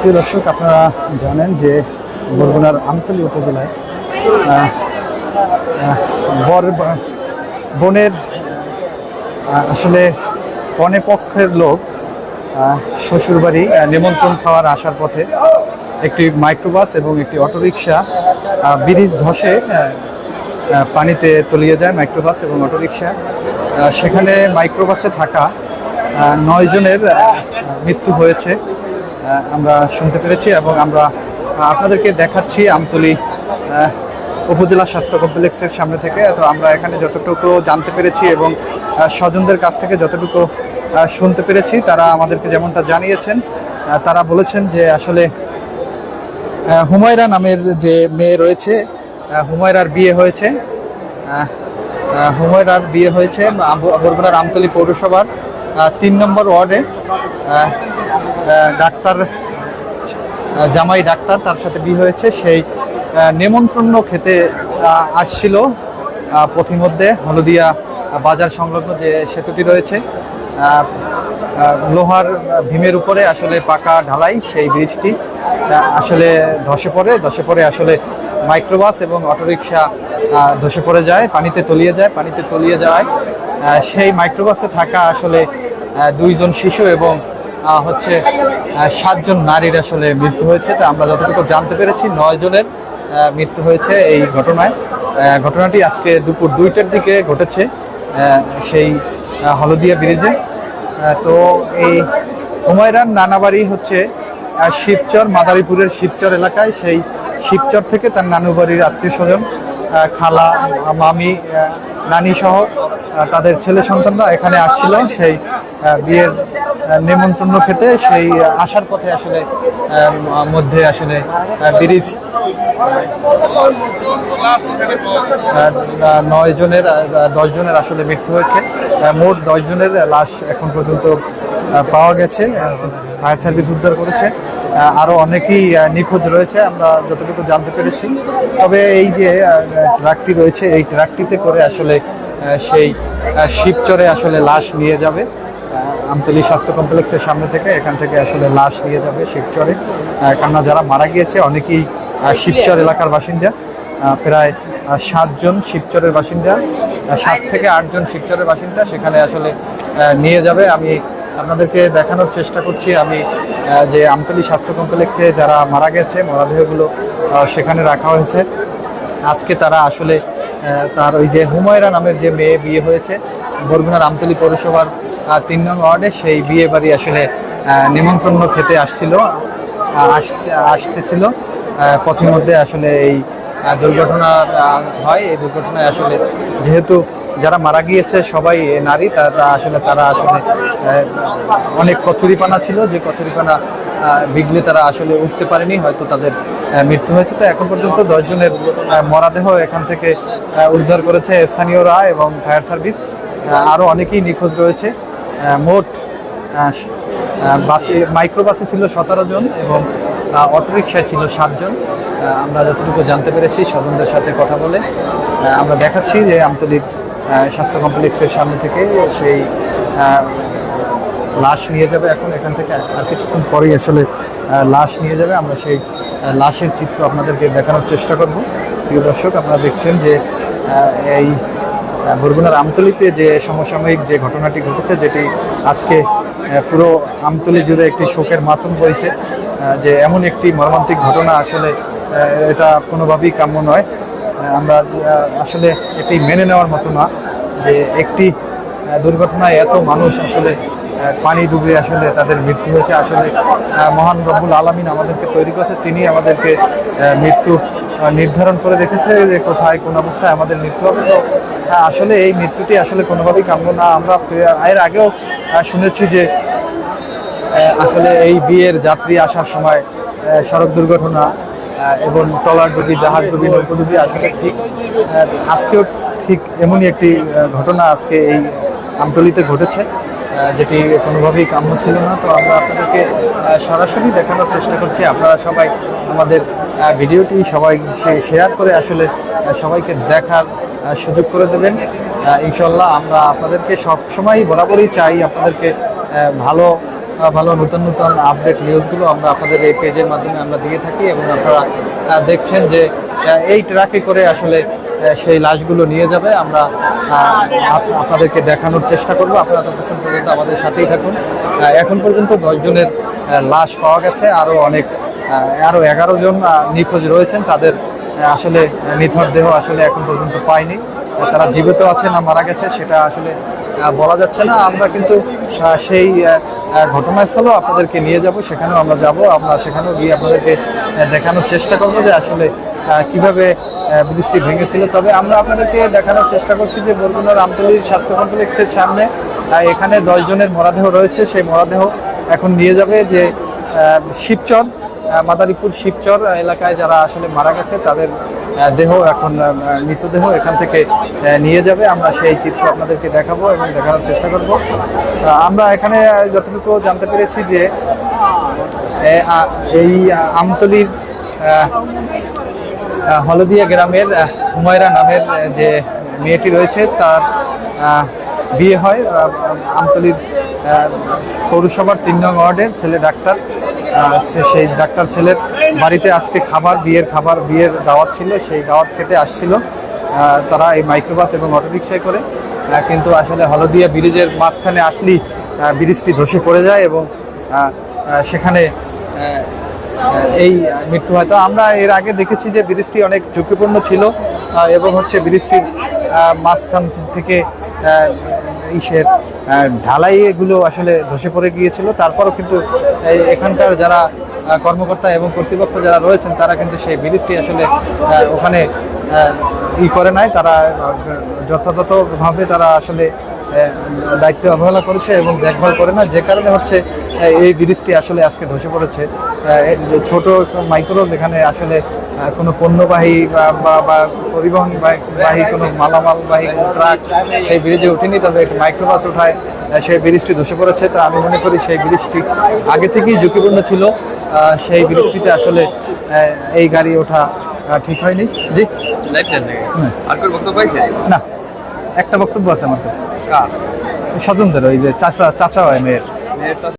প্রিয় দর্শক, আপনারা জানেন যে বরগুনার আমতলী উপজেলায় বোনের আসলে কনে পক্ষের লোক শ্বশুরবাড়ি নিমন্ত্রণ খাওয়ার আসার পথে একটি মাইক্রোবাস এবং একটি অটোরিকশা ব্রিজ ধসে পানিতে তলিয়ে যায়। মাইক্রোবাস এবং অটোরিকশা, সেখানে মাইক্রোবাসে থাকা 9 জনের মৃত্যু হয়েছে আমরা শুনতে পেরেছি এবং আমরা আপনাদেরকে দেখাচ্ছি আমতলী উপজেলা স্বাস্থ্য কমপ্লেক্সের সামনে থেকে। তো আমরা এখানে যতটুকু জানতে পেরেছি এবং স্বজনদের কাছ থেকে যতটুকু শুনতে পেরেছি, তারা আমাদেরকে যেমনটা জানিয়েছেন, তারা বলেছেন যে আসলে হুমায়রা নামের যে মেয়ে রয়েছে, হুমায়রার বিয়ে হয়েছে। হুমায়রার বিয়ে হয়েছে বরগুনার আমতলী পৌরসভার 3 নম্বর ওয়ার্ডে ডাক্তার, জামাই ডাক্তার, তার সাথে বিয়ে হয়েছে। সেই নেমন্ত্রণ খেতে আসছিল পথিমধ্যে হলদিয়া বাজার সংলগ্ন যে সেতুটি রয়েছে, লোহার ভীমের উপরে আসলে পাকা ঢালাই, সেই ব্রিজটি আসলে ধসে পড়ে আসলে মাইক্রোবাস এবং অটোরিকশা ধসে পড়ে যায়, পানিতে তলিয়ে যায়। সেই মাইক্রোবাসে থাকা আসলে 2 জন শিশু এবং 7 জন নারীর আসলে মৃত্যু হয়েছে। তা আমরা যতটুকু জানতে পেরেছি 9 জনের মৃত্যু হয়েছে এই ঘটনায়। ঘটনাটি আজকে দুপুর 2টার দিকে ঘটেছে সেই হলদিয়া ব্রিজে। তো এই হুমায়রার নানা বাড়ি শিবচর, মাদারীপুরের শিবচর এলাকায়। সেই শিবচর থেকে তার নানু বাড়ির আত্মীয় স্বজন, খালা, মামি, নানি সহ তাদের ছেলে সন্তানরা এখানে আসছিল সেই বিয়ের নেমন্ত্রণ খেতে। সেই আসার পথে আসলে মধ্যে আসলে ব্রিজ 9 জনের 10 জনের আসলে মৃত্যু হয়েছে। মোট 10 জনের লাশ এখন পর্যন্ত পাওয়া গেছে, ফায়ার সার্ভিস উদ্ধার করেছে। আরও অনেকেই নিখোঁজ রয়েছে আমরা যতটুকু জানতে পেরেছি। তবে এই যে ট্রাকটি রয়েছে, এই ট্রাকটিতে করে আসলে সেই শিবচরে আসলে লাশ নিয়ে যাবে আমতলী স্বাস্থ্য কমপ্লেক্সের সামনে থেকে। এখান থেকে আসলে লাশ নিয়ে যাবে শিবচরে, কেননা যারা মারা গিয়েছে অনেকেই শিবচর এলাকার বাসিন্দা। প্রায় 7 জন শিবচরের বাসিন্দা, 7 থেকে 8 জন শিবচরের বাসিন্দা সেখানে আসলে নিয়ে যাবে। আমি আপনাদেরকে দেখানোর চেষ্টা করছি আমি যে আমতলী স্বাস্থ্য কমপ্লেক্সে যারা মারা গেছে মরদেহগুলো সেখানে রাখা হয়েছে। আজকে তারা আসলে তার ওই যে হুমায়রা নামের যে মেয়ে বিয়ে হয়েছে বরগুনার আমতলী পৌরসভার 3 নং ওয়ার্ডে, সেই বিয়ে বাড়ি আসলে নিমন্ত্রণ খেতে আসতেছিল। পথিমধ্যে আসলে এই দুর্ঘটনা হয়। এই দুর্ঘটনায় আসলে যেহেতু যারা মারা গিয়েছে সবাই নারী, তারা আসলে অনেক কচুরিপানা ছিল, যে কচুরিপানা বিগলে তারা আসলে উঠতে পারেনি, হয়তো তাদের মৃত্যু হয়েছে। তো এখন পর্যন্ত 10 জনের মরদেহ এখান থেকে উদ্ধার করেছে স্থানীয়রা এবং ফায়ার সার্ভিস। আরও অনেকেই নিখোঁজ রয়েছে। মোট মাইক্রোবাসে ছিল 17 জন এবং অটোরিকশায় ছিল 7 জন। আমরা যতটুকু জানতে পেরেছি স্বজনদের সাথে কথা বলে আমরা দেখাচ্ছি যে আমতলীর স্বাস্থ্য কমপ্লেক্সের সামনে থেকে সেই লাশ নিয়ে যাবে। এখন এখান থেকে আর কিছুক্ষণ পরেই আসলে লাশ নিয়ে যাবে। আমরা সেই লাশের চিত্র আপনাদেরকে দেখানোর চেষ্টা করব। প্রিয় দর্শক, আপনারা দেখছেন যে এই বরগুনার আমতলীতে যে সমসাময়িক যে ঘটনাটি ঘটেছে, যেটি আজকে পুরো আমতলী জুড়ে একটি শোকের মাতম বইছে, যে এমন একটি মর্মান্তিক ঘটনা আসলে এটা কোনোভাবেই কাম্য নয়। আমরা আসলে এটি মেনে নেওয়ার মতো না যে একটি দুর্ঘটনায় এত মানুষ আসলে পানি ডুবে আসলে তাদের মৃত্যু হয়েছে। আসলে মহান রব্বুল আলামিন আমাদেরকে তৈরি করেছে, তিনি আমাদেরকে মৃত্যু নির্ধারণ করে রেখেছে যে কোথায় কোন অবস্থায় আমাদের মৃত্যু হবে। তো আসলে এই মৃত্যুটি আসলে কোনোভাবেই কাম্য না। আমরা এর আগেও শুনেছি যে আসলে এই বিয়ের যাত্রী আসার সময় সড়ক দুর্ঘটনা এবং ট্রলার ডুবি, জাহাজ ডুবি, নৌকো ডুবি, আসলে আজকেও ঠিক এমনই একটি ঘটনা আজকে এই আমতলীতে ঘটেছে, যেটি কোনোভাবেই কাম্য ছিল না। তো আমরা আপনাদেরকে সরাসরি দেখানোর চেষ্টা করছি। আপনারা সবাই আমাদের ভিডিওটি সবাই শেয়ার করে আসলে সবাইকে দেখার সুযোগ করে দেবেন। ইনশাল্লাহ আমরা আপনাদেরকে সবসময় বরাবরই চাই আপনাদেরকে ভালো ভালো নতুন নতুন আপডেট নিউজগুলো আমরা আপনাদের এই পেজের মাধ্যমে আমরা দিয়ে থাকি এবং আপনারা দেখছেন যে এই ট্রাকে করে আসলে সেই লাশগুলো নিয়ে যাবে। আমরা আপনাদেরকে দেখানোর চেষ্টা করব, আপনারা ততক্ষণ পর্যন্ত আমাদের সাথেই থাকুন। এখন পর্যন্ত 10 জনের লাশ পাওয়া গেছে, আরও 11 জন নিখোঁজ রয়েছেন। তাদের আসলে নিথর দেহ আসলে এখন পর্যন্ত পাইনি, তারা জীবিত আছে না মারা গেছে সেটা আসলে বলা যাচ্ছে না। আমরা কিন্তু সেই ঘটনাস্থলেও আপনাদেরকে নিয়ে যাব, সেখানেও আমরা যাব, আমরা সেখানেও গিয়ে আপনাদেরকে দেখানোর চেষ্টা করবো যে আসলে কিভাবে ব্রিজটি ভেঙেছিল। তবে আমরা আপনাদেরকে দেখানোর চেষ্টা করছি যে বরগুনার আমতলী স্বাস্থ্য কমপ্লেক্সের সামনে এখানে 10 জনের মরদেহ রয়েছে। সেই মরদেহ এখন নিয়ে যাবে যে শিবচর, মাদারীপুর শিবচর এলাকায় যারা আসলে মারা গেছে তাদের দেহ এখন মৃতদেহ এখান থেকে নিয়ে যাবে। আমরা সেই চিত্র আপনাদেরকে দেখাবো এবং দেখানোর চেষ্টা করব। আমরা এখানে যতটুকু জানতে পেরেছি যে এই আমতলীর হলদিয়া গ্রামের হুমায়রা নামের যে মেয়েটি রয়েছে তার বিয়ে হয় আমতলীর পৌরসভার 3 নং ওয়ার্ডের ছেলে ডাক্তার। সেই ডাক্তার ছেলের বাড়িতে আজকে বিয়ের দাওয়াত ছিল, সেই দাওয়াত খেতে আসছিল তারা এই মাইক্রোবাস এবং অটোরিকশায় করে। কিন্তু আসলে হলদিয়া ব্রিজের মাঝখানে আসলেই ব্রিজটি ধসে পড়ে যায় এবং সেখানে এই মৃত্যু হয়। তো আমরা এর আগে দেখেছি যে ব্রিজটি অনেক ঝুঁকিপূর্ণ ছিল এবং ব্রিজটির মাঝখান থেকে ঢালাই এগুলো আসলে ধসে পড়ে গিয়েছিল। তারপরও কিন্তু এখানকার যারা কর্মকর্তা এবং কর্তৃপক্ষ যারা রয়েছেন তারা কিন্তু সেই ব্রিজটি আসলে ওখানে করে নাই, তারা যথাযথভাবে তারা আসলে দায়িত্ব অবহেলা করেছে এবং দেখভাল করে না, যে কারণে এই ব্রিজটি আসলে আজকে ধসে পড়েছে। ছোট মাইক্রো যেখানে আসলে কোনো পণ্যবাহী বা পরিবহনবাহী কোনো মালামালবাহী কোনো ট্রাক সেই ব্রিজে ওঠেনি, তবে একটি মাইক্রোবাস ওঠায় সেই ব্রিজটি ধসে পড়েছে। তো আমি মনে করি সেই ব্রিজটি আগে থেকেই ঝুঁকিপূর্ণ ছিল, সেই ব্রিজটিতে আসলে এই গাড়ি ওঠা ঠিক হয়নি। জি না, একটা বক্তব্য আছে আমার কাছে স্বজনদের, ওই যে চাচা হয় মেয়ের।